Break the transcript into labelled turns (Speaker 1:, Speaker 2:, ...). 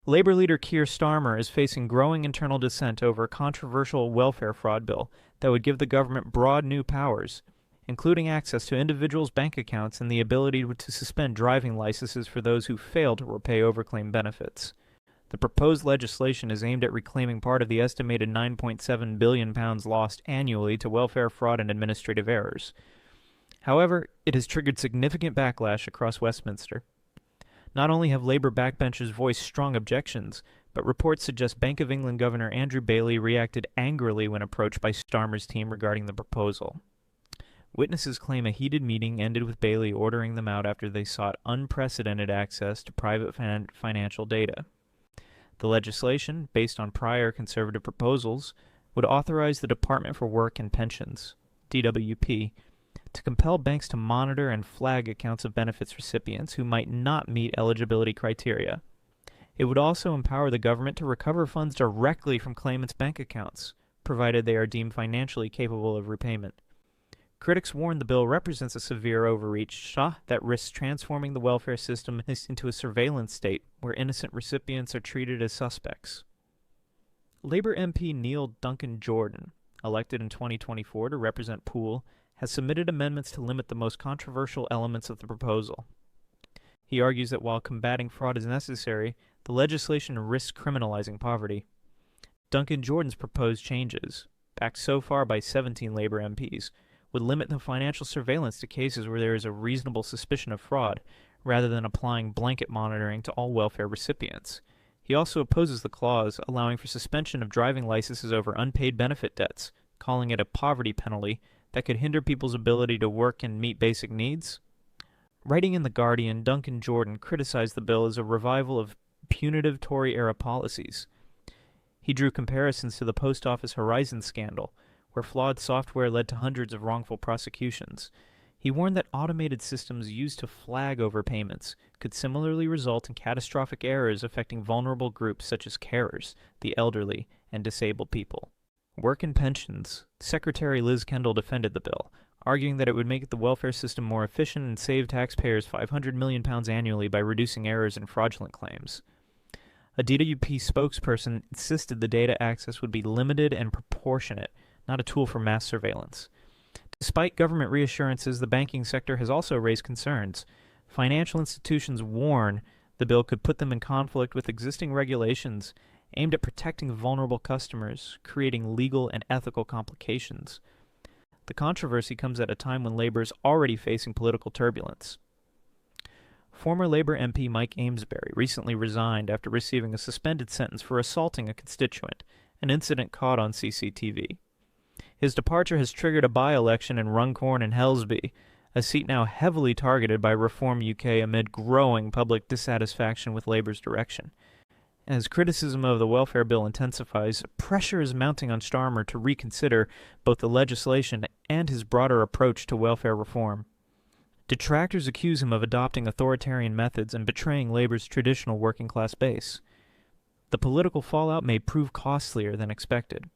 Speaker 1: Labour leader Keir Starmer is facing growing internal dissent over a controversial welfare fraud bill that would give the government broad new powers, including access to individuals' bank accounts and the ability to suspend driving licenses for those who fail to repay overclaimed benefits. The proposed legislation is aimed at reclaiming part of the estimated £9.7 billion lost annually to welfare fraud and administrative errors. However, it has triggered significant backlash across Westminster. Not only have Labour backbenchers voiced strong objections, but reports suggest Bank of England Governor Andrew Bailey reacted angrily when approached by Starmer's team regarding the proposal. Witnesses claim a heated meeting ended with Bailey ordering them out after they sought unprecedented access to private financial data. The legislation, based on prior Conservative proposals, would authorize the Department for Work and Pensions, DWP, to compel banks to monitor and flag accounts of benefits recipients who might not meet eligibility criteria. It would also empower the government to recover funds directly from claimants' bank accounts, provided they are deemed financially capable of repayment. Critics warn the bill represents a severe overreach that risks transforming the welfare system into a surveillance state where innocent recipients are treated as suspects. Labour MP Neil Duncan Jordan, elected in 2024 to represent Poole, has submitted amendments to limit the most controversial elements of the proposal. He argues that while combating fraud is necessary, the legislation risks criminalizing poverty. Duncan Jordan's proposed changes, backed so far by 17 Labour MPs, would limit the financial surveillance to cases where there is a reasonable suspicion of fraud, rather than applying blanket monitoring to all welfare recipients. He also opposes the clause allowing for suspension of driving licenses over unpaid benefit debts, calling it a poverty penalty that could hinder people's ability to work and meet basic needs. Writing in The Guardian, Duncan Jordan criticized the bill as a revival of punitive Tory-era policies. He drew comparisons to the Post Office Horizon scandal, where flawed software led to hundreds of wrongful prosecutions. He warned that automated systems used to flag overpayments could similarly result in catastrophic errors affecting vulnerable groups such as carers, the elderly, and disabled people. Work and Pensions, Secretary Liz Kendall defended the bill, arguing that it would make the welfare system more efficient and save taxpayers £500 million annually by reducing errors and fraudulent claims. A DWP spokesperson insisted the data access would be limited and proportionate, not a tool for mass surveillance. Despite government reassurances, the banking sector has also raised concerns. Financial institutions warn the bill could put them in conflict with existing regulations aimed at protecting vulnerable customers, creating legal and ethical complications. The controversy comes at a time when Labour is already facing political turbulence. Former Labour MP Mike Amesbury recently resigned after receiving a suspended sentence for assaulting a constituent, an incident caught on CCTV. His departure has triggered a by-election in Runcorn and Helsby, a seat now heavily targeted by Reform UK amid growing public dissatisfaction with Labour's direction. As criticism of the welfare bill intensifies, pressure is mounting on Starmer to reconsider both the legislation and his broader approach to welfare reform. Detractors accuse him of adopting authoritarian methods and betraying Labour's traditional working-class base. The political fallout may prove costlier than expected.